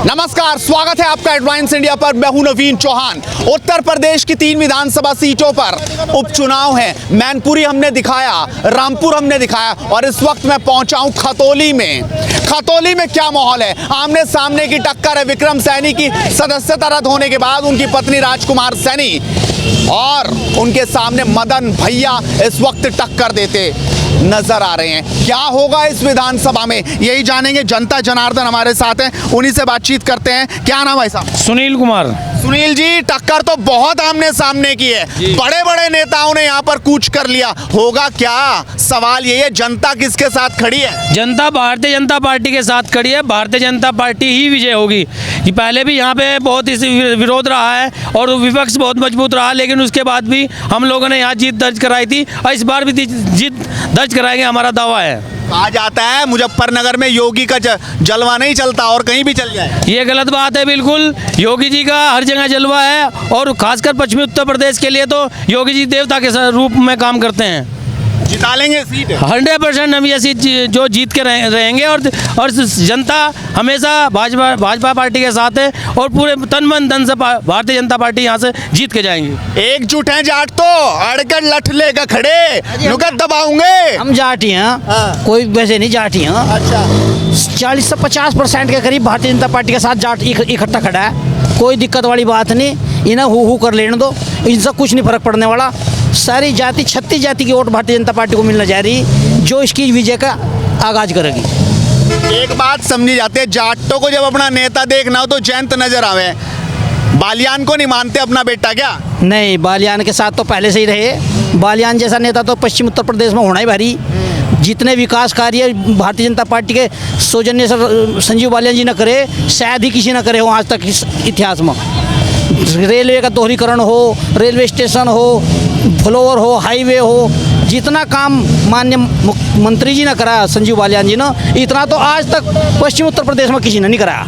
नमस्कार, स्वागत है आपका एडवांस इंडिया पर। मैं हूं नवीन चौहान। उत्तर प्रदेश की 3 विधानसभा सीटों पर उपचुनाव है। मैनपुरी हमने दिखाया, रामपुर हमने दिखाया और इस वक्त मैं पहुंचा हूं खतौली में। खतौली में क्या माहौल है? आमने सामने की टक्कर है। विक्रम सैनी की सदस्यता रद्द होने के बाद उनकी पत्नी राजकुमार सैनी और उनके सामने मदन भैया इस वक्त टक्कर देते नजर आ रहे हैं। क्या होगा इस विधानसभा में, यही जानेंगे। जनता जनार्दन हमारे साथ हैं, उन्हीं से बातचीत करते हैं। क्या नाम है साहब? सुनील कुमार। सुनील जी, टक्कर तो बहुत आमने सामने की है। बड़े बड़े नेताओं ने यहाँ पर कूच कर लिया। होगा क्या? सवाल ये है, जनता किसके साथ खड़ी है? जनता भारतीय जनता पार्टी के साथ खड़ी है। भारतीय जनता पार्टी ही विजय होगी। ये पहले भी यहाँ पे बहुत इस विरोध रहा है और विपक्ष बहुत मजबूत रहा, लेकिन उसके बाद भी हम लोगों ने यहाँ जीत दर्ज कराई थी और इस बार भी जीत दर्ज कराएंगे, हमारा दावा है। कहा जाता है मुजफ्फरनगर में योगी का जलवा नहीं चलता और कहीं भी चल जाए। ये गलत बात है। बिल्कुल योगी जी का हर जगह जलवा है और खासकर पश्चिमी उत्तर प्रदेश के लिए तो योगी जी देवता के रूप में काम करते हैं। जिता लेंगे सीट 100%। हम ये सीट जो जीत के रहेंगे और जनता हमेशा भाजपा पार्टी के साथ है और पूरे तन मन धन से भारतीय जनता पार्टी यहाँ से जीत के जाएंगे। एकजुट है जाट तो अड़कर लठ लेकर खड़े नुकत दबाऊंगे। हम जाटी हैं, कोई वैसे नहीं जाटी हैं। अच्छा, 40 से 50% के करीब भारतीय जनता पार्टी के साथ जाट इकट्ठा खड़ा है। कोई दिक्कत वाली बात नहीं। इन्हें हु कर लेने दो, इनसे कुछ नहीं फर्क पड़ने वाला। सारी जाति 36 जाति की वोट भारतीय जनता पार्टी को मिलना जा रही, जो इसकी विजय का आगाज करेगी। एक बात समझी जाती है, जाटों को जब अपना नेता देखना हो तो जयंत नजर आवे। बालियान को नहीं मानते अपना बेटा क्या? नहीं, बालियान के साथ तो पहले से ही रहे। बालियान जैसा नेता तो पश्चिम उत्तर प्रदेश में होना ही भारी। जितने विकास कार्य भारतीय जनता पार्टी के सौजन्य से संजीव बालियान जी ने करे, शायद ही किसी ने करे हो आज तक इस इतिहास में। रेलवे का दोहरीकरण हो, रेलवे स्टेशन हो, फ्लोअर हो, हाईवे हो, जितना काम माननीय मुख्यमंत्री जी ने कराया संजीव बालियान जी ने, इतना तो आज तक पश्चिम उत्तर प्रदेश में किसी ने नहीं कराया।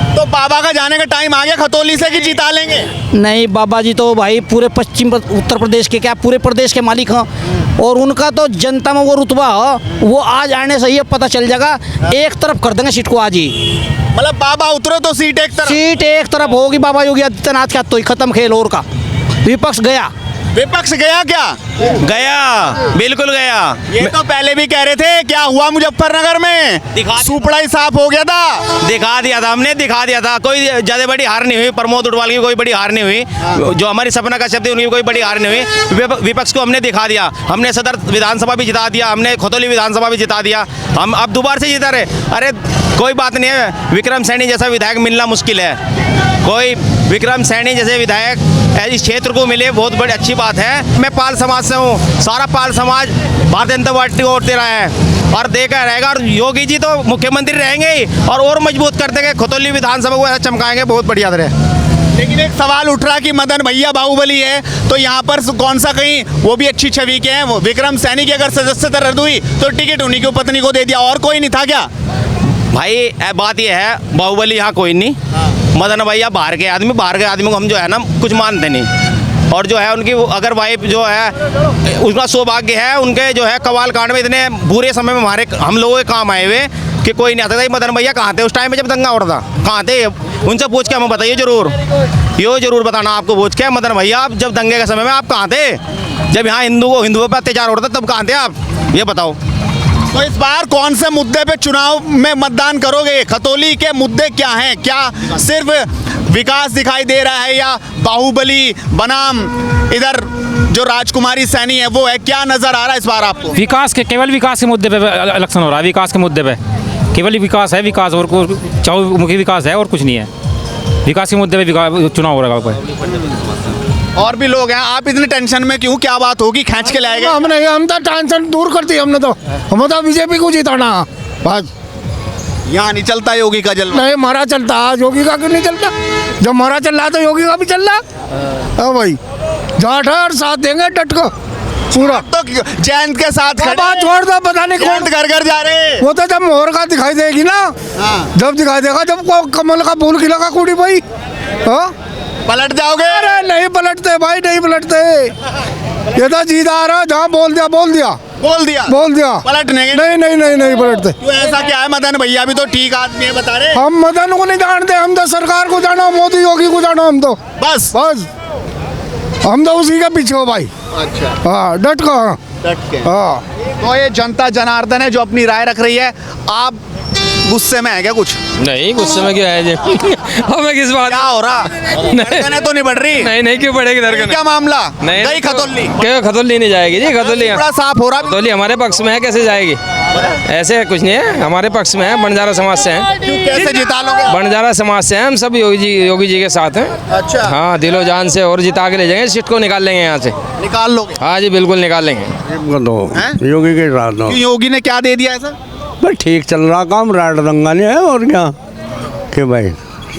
तो बाबा का जाने का टाइम आ गया खतौली से कि जिता लेंगे? नहीं, बाबा जी तो भाई पूरे पश्चिम उत्तर प्रदेश के क्या पूरे प्रदेश के मालिक हैं और उनका तो जनता में वो रुतबा है, वो आज आने से ही पता चल जाएगा। एक तरफ कर देंगे सीट को आज ही। मतलब बाबा उतरो तो सीट एक तरफ होगी। बाबा योगी आदित्यनाथ का तो ही खत्म खेल और का। विपक्ष गया। विपक्ष गया क्या? गया, बिल्कुल गया। ये तो पहले भी कह रहे थे। क्या हुआ मुजफ्फरनगर में? सुपड़ा ही साफ हो गया था। दिखा दिया था हमने, दिखा दिया था। कोई ज्यादा बड़ी हार नहीं हुई। प्रमोद उटवाल की कोई बड़ी हार नहीं हुई। जो हमारी सपना कश्यप थी उनकी कोई बड़ी हार नहीं हुई। विपक्ष को हमने दिखा दिया। हमने सदर विधानसभा भी जिता दिया, हमने खतौली विधानसभा भी जिता दिया। हम अब दोबारा से जीता रहे। अरे कोई बात नहीं है, विक्रम सैनी जैसा विधायक मिलना मुश्किल है। कोई विक्रम सैनी जैसे विधायक इस क्षेत्र को मिले, बहुत बड़ी अच्छी बात है। मैं पाल समाज से हूँ। सारा पाल समाज भारतीय जनता पार्टी को वोट दे रहा है और देखा रहेगा। और योगी जी तो मुख्यमंत्री रहेंगे ही और मजबूत कर देंगे। खतौली विधानसभा को ऐसा चमकाएंगे, बहुत बढ़िया रहे। लेकिन एक सवाल उठ रहा कि मदन भैया बाहुबली है तो यहाँ पर कौन सा कहीं वो भी अच्छी छवि के हैं। वो विक्रम सैनी की अगर सदस्यता रद्द हुई तो टिकट उन्हीं की पत्नी को दे दिया, और कोई नहीं था क्या? भाई बात यह है, बाहुबली यहाँ कोई नहीं। मदन भैया बाहर के आदमी को हम जो है ना कुछ मानते नहीं। और जो है उनकी अगर वाइफ जो है, उसका सौभाग्य है। उनके जो है कवाल कांड में इतने बुरे समय में हमारे हम लोगों के काम आए हुए कि कोई नहीं आता था। मदन भैया कहाँ थे उस टाइम में जब दंगा हो रहा था? कहाँ थे? उनसे पूछ के हमें बताइए जरूर। ये जरूर बताना आपको पूछ के, मदन भैया आप जब दंगे के समय में आप कहाँ थे? जब यहाँ हिंदुओं पर अत्याचार हो रहा था तब कहाँ थे आप? ये बताओ। तो इस बार कौन से मुद्दे पे चुनाव में मतदान करोगे? खतौली के मुद्दे क्या हैं? क्या सिर्फ विकास दिखाई दे रहा है या बाहुबली बनाम इधर जो राजकुमारी सैनी है वो है? क्या नजर आ रहा है इस बार आपको? केवल विकास के मुद्दे पे इलेक्शन हो रहा है। विकास के मुद्दे पे केवल विकास है। विकास और चहुमुखी विकास है और कुछ नहीं है। विकास के मुद्दे पे चुनाव हो रहा है। और भी लोग हैं। आप इतने टेंशन में क्यों? क्या बात होगी? खींच के लाएगा? हम तो टेंशन दूर कर दी हमने तो। हम तो बीजेपी को जिताना बस। यहाँ नहीं चलता योगी का जलवा? नहीं, हमारा चलता। योगी का क्यों नहीं चलता? जब हमारा चल रहा है तो योगी का भी चल रहा। हाँ भाई, जाट है और साथ देंगे डट को पूरा। तो जयंत के साथ बात छोड़ दो, पता नहीं कौन घर जा रहे। वो तो जब मोहर का दिखाई देगी ना। जब दिखाई देगा, जब कमल का फूल खिलेगा कुड़ी भाई। हाँ, पलट जाओगे? अरे नहीं पलटते भाई, नहीं पलटते। ये तो जीत आ रहा, जहाँ बोल दिया बोल दिया पलटने के नहीं पलटते। क्यों, ऐसा क्या है? मदन भैया भी तो ठीक आदमी है, बता रहे। हम मदन को नहीं जानते, हम तो सरकार को जाना, मोदी योगी को जाना, हम तो बस हम तो उसी के पीछे हो भाई। अच्छा, हाँ डट को, हाँ डट के। हाँ। तो ये जनता जनार्दन है जो अपनी राय रख रही है, आप गुस्से में है क्या कुछ? नहीं, गुस्से में क्यों है जी? हमें किस बात? क्या हो रहा? धड़कनें तो नहीं बढ़ रही? नहीं क्यों बढ़ेगी धड़कन? क्या मामला? नहीं गई खतौली? क्यों खतौली नहीं जाएगी जी? खतौली थोड़ा साफ हो रहा। खतौली हमारे पक्ष में है, कैसे जाएगी? ऐसे कुछ नहीं है, हमारे पक्ष में है, बंजारा समाज से हैं। क्यों, कैसे जिता लोगे? बंजारा समाज से हैं हम सब, योगी जी के साथ हैं। अच्छा, हाँ, दिलो जान से और जिता के ले जाएंगे, सीट को निकाल लेंगे यहाँ से। निकाल लोगे? हाँ जी, बिल्कुल निकाल लेंगे। हैं? योगी के साथ क्यों, योगी ने क्या दे दिया ऐसा? भाई ठीक चल रहा काम, राड दंगा नहीं है और क्या कि भाई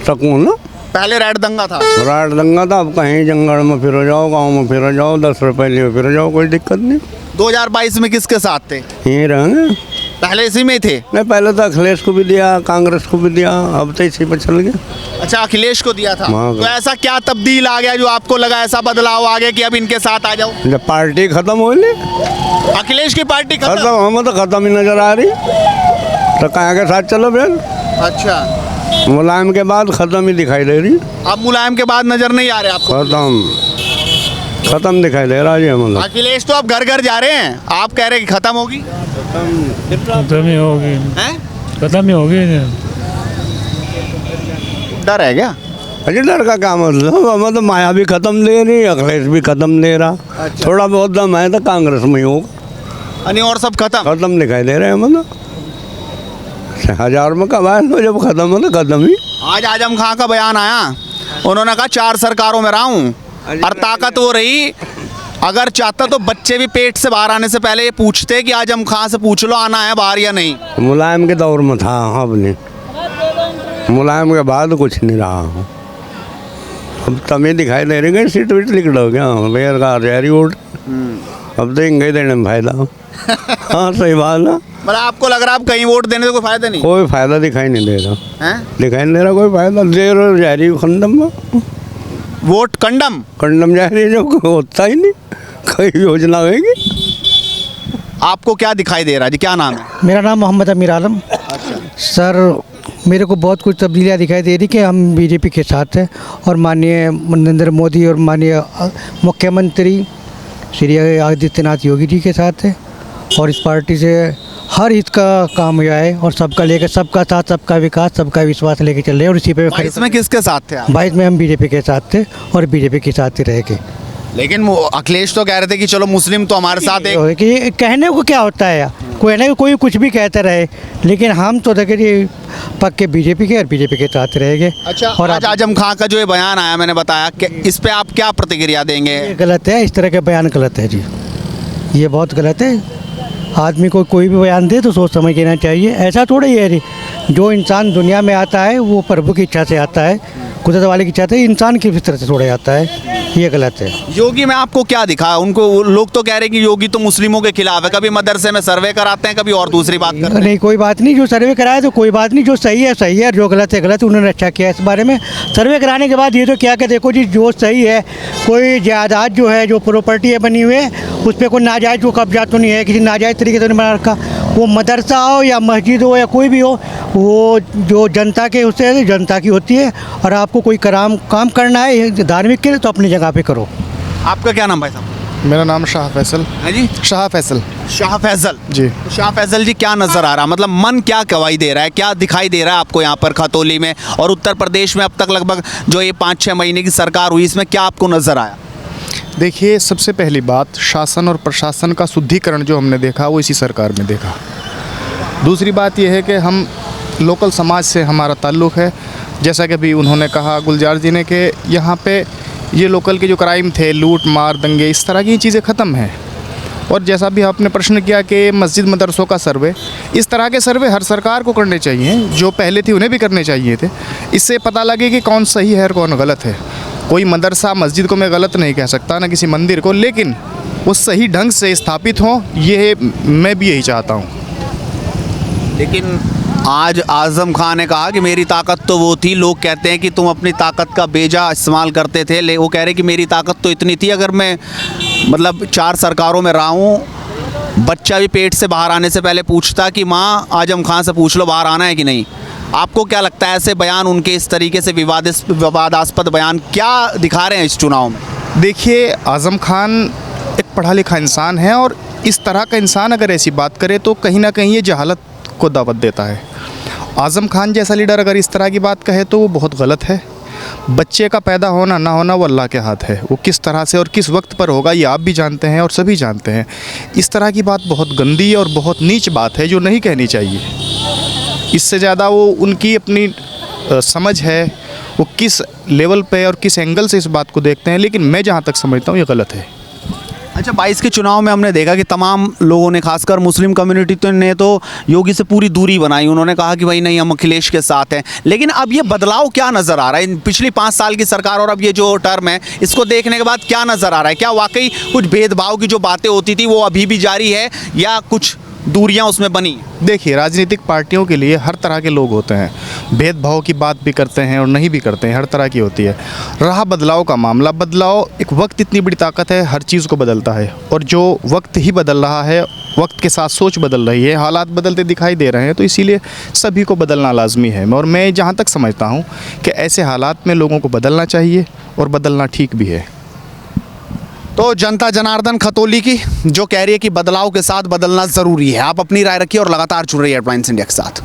सकूँ ना। पहले रेड दंगा था। राड दंगा था, अब कहीं जंगल में फिर जाओ, गांव में फिर जाओ, 10 रुपए लिए फिर जाओ, कोई दिक्कत नहीं। 2022 में किसके साथ थे? यहीं रहेंगे। पहले इसी में ही थे? नहीं, पहले तो अखिलेश को भी दिया, कांग्रेस को भी दिया, अब तो इसी पर चल गया। अच्छा, अखिलेश को दिया था। हाँ। तो ऐसा क्या तब्दील आ गया जो आपको लगा ऐसा बदलाव आ गया कि अब इनके साथ आ जाओ? जब पार्टी खत्म हो ली, अखिलेश की पार्टी खत्म खत्म? हमें तो खत्म ही नजर आ रही, तो कहाँ के साथ चलो फिर? अच्छा, मुलायम के बाद खत्म ही दिखाई दे रही। अब मुलायम के बाद नजर नहीं आ रहे आपको? खत्म दिखाई दे रहा है मतलब। अखिलेश तो अब घर घर जा रहे हैं, आप कह रहे हैं कि खत्म होगी? खत्म ही होगी, हैं? खत्म ही होगी। डर है क्या? अरे डर का क्या मतलब, हमें तो माया भी खत्म दे रही, अखिलेश भी खत्म दे रहा। थोड़ा बहुत दम है तो कांग्रेस में ही होगा, यानी और सब खत्म? खत्म दिखाई दे रहे हैं मतलब। 1000 में कब आया तो जब खत्म हो तो खत्म ही। आज आजम खां का बयान आया, उन्होंने कहा 4 सरकारों में रहा हूँ और ताकत वो रही, अगर चाहता तो बच्चे भी पेट से बाहर आने से पहले ये पूछते कि आजम खां से पूछ लो आना है बाहर या नहीं। मुलायम के दौर में था, अब नहीं, मुलायम के बाद कुछ नहीं रहा। अब तमें दिखाई दे रही है, सीट वीट लिख दो क्या बेर का जहरी वोट, अब तो इंगे देने में फायदा। हाँ सही बात ना, मतलब आपको लग रहा है आप कहीं वोट देने से कोई फायदा नहीं कोई फायदा दिखाई नहीं दे रहा, है? दिखाई नहीं दे रहा कोई फायदा। दे रहे जहरी खंडम में, वोट कंडम जहरी जो होता ही नहीं, कोई योजना होगी। आपको क्या दिखाई दे रहा है जी? क्या नाम है? मेरा नाम मोहम्मद अमीर आलम। सर मेरे को बहुत कुछ तब्दीलियाँ दिखाई दे रही कि हम बीजेपी के साथ हैं और माननीय नरेंद्र मोदी और माननीय मुख्यमंत्री श्री आदित्यनाथ योगी जी के साथ हैं, और इस पार्टी से हर हित का काम हुआ है और सबका लेकर, सबका साथ, सबका विकास, सबका विश्वास लेके चल रहे हैं। और इसी पे 22 में किसके साथ थे आप? 22 में हम बीजेपी के साथ थे और बीजेपी के साथ ही रहेंगे। लेकिन वो अखिलेश तो कह रहे थे कि चलो मुस्लिम तो हमारे साथ एक। कि कहने को क्या होता है यार, कोई कुछ भी कहते रहे, लेकिन हम तो देखिए पक्के बीजेपी के और बीजेपी के साथ रहेंगे। अच्छा, और आज आजम खां का जो ये बयान आया, मैंने बताया कि इस पे आप क्या प्रतिक्रिया देंगे? ये गलत है, इस तरह के बयान गलत है जी, ये बहुत गलत है। आदमी को कोई भी बयान दे तो सोच समझ लेना चाहिए। ऐसा थोड़ा ही है जी, जो इंसान दुनिया में आता है वो प्रभु की इच्छा से आता है, कुदरत वाले की इच्छा से, इंसान की तरह से थोड़ा आता है, ये गलत है। योगी में आपको क्या दिखा? उनको लोग तो कह रहे हैं कि योगी तो मुस्लिमों के खिलाफ है, कभी मदरसे में सर्वे कराते हैं, कभी और दूसरी बात करते हैं। नहीं कोई बात नहीं, जो सर्वे कराए तो कोई बात नहीं, जो सही है सही है, जो गलत है गलत है। उन्होंने अच्छा किया इस बारे में। सर्वे कराने के बाद ये तो क्या कि देखो जी, जो सही है, कोई जायदाद जो है, जो प्रॉपर्टी है बनी हुई है, उस पर कोई नाजायज़ को कब्जा तो नहीं है, किसी नाजायज़ तरीके से नहीं बना रखा। वो मदरसा हो या मस्जिद हो या कोई भी हो, वो जो जनता के उससे जनता की होती है। और आपको कोई काम करना है धार्मिक के लिए तो अपनी जगह पे करो। आपका क्या नाम भाई साहब? मेरा नाम शाह फैसल है जी। शाह फैसल शाह फैसल जी। तो शाह फैसल जी, क्या नज़र आ रहा, मतलब मन क्या गवाही दे रहा है, क्या दिखाई दे रहा है आपको यहाँ पर खतौली में और उत्तर प्रदेश में अब तक लगभग जो ये 5-6 महीने की सरकार हुई, इसमें क्या आपको नज़र आया? देखिए, सबसे पहली बात, शासन और प्रशासन का शुद्धिकरण जो हमने देखा वो इसी सरकार में देखा। दूसरी बात यह है कि हम लोकल समाज से हमारा ताल्लुक़ है, जैसा कि अभी उन्होंने कहा गुलजार जी ने, कि यहाँ पे ये लोकल के जो क्राइम थे, लूट मार दंगे, इस तरह की चीज़ें ख़त्म हैं। और जैसा भी आपने प्रश्न किया कि मस्जिद मदरसों का सर्वे, इस तरह के सर्वे हर सरकार को करने चाहिए, जो पहले थी उन्हें भी करने चाहिए थे। इससे पता लगे कि कौन सही है और कौन गलत है। कोई मदरसा मस्जिद को मैं गलत नहीं कह सकता, ना किसी मंदिर को, लेकिन वो सही ढंग से स्थापित हों, ये मैं भी यही चाहता हूँ। लेकिन आज आज़म खां ने कहा कि मेरी ताकत तो वो थी, लोग कहते हैं कि तुम अपनी ताकत का बेजा इस्तेमाल करते थे, वो कह रहे कि मेरी ताकत तो इतनी थी, अगर मैं मतलब 4 सरकारों में रहा हूँ, बच्चा भी पेट से बाहर आने से पहले पूछता कि माँ आजम खान से पूछ लो बाहर आना है कि नहीं। आपको क्या लगता है ऐसे बयान, उनके इस तरीके से विवादास्पद बयान क्या दिखा रहे हैं इस चुनाव में? देखिए, आज़म खान एक पढ़ा लिखा इंसान है और इस तरह का इंसान अगर ऐसी बात करे तो कहीं ना कहीं ये जहालत को दावत देता है। आज़म खान जैसा लीडर अगर इस तरह की बात कहे तो वो बहुत गलत है। बच्चे का पैदा होना ना होना वो अल्लाह के हाथ है, वो किस तरह से और किस वक्त पर होगा ये आप भी जानते हैं और सभी जानते हैं। इस तरह की बात बहुत गंदी और बहुत नीच बात है जो नहीं कहनी चाहिए। इससे ज़्यादा वो उनकी अपनी समझ है, वो किस लेवल पे और किस एंगल से इस बात को देखते हैं, लेकिन मैं जहाँ तक समझता हूँ ये गलत है। अच्छा, 22 के चुनाव में हमने देखा कि तमाम लोगों ने, खासकर मुस्लिम कम्युनिटी ने तो योगी से पूरी दूरी बनाई। उन्होंने कहा कि भाई नहीं, हम अखिलेश के साथ हैं। लेकिन अब ये बदलाव क्या नज़र आ रहा है पिछली 5 साल की सरकार और अब ये जो टर्म है, इसको देखने के बाद क्या नज़र आ रहा है? क्या वाकई कुछ भेदभाव की जो बातें होती थी वो अभी भी जारी है या कुछ दूरियां उसमें बनी? देखिए, राजनीतिक पार्टियों के लिए हर तरह के लोग होते हैं, भेदभाव की बात भी करते हैं और नहीं भी करते हैं, हर तरह की होती है। रहा बदलाव का मामला, बदलाव एक वक्त इतनी बड़ी ताकत है, हर चीज़ को बदलता है और जो वक्त ही बदल रहा है, वक्त के साथ सोच बदल रही है, हालात बदलते दिखाई दे रहे हैं, तो इसीलिए सभी को बदलना लाजमी है। और मैं जहाँ तक समझता हूँ कि ऐसे हालात में लोगों को बदलना चाहिए और बदलना ठीक भी है। तो जनता जनार्दन खतौली की जो कह रही है कि बदलाव के साथ बदलना ज़रूरी है। आप अपनी राय रखिए और लगातार जुड़ रहिए हेडलाइंस इंडिया के साथ।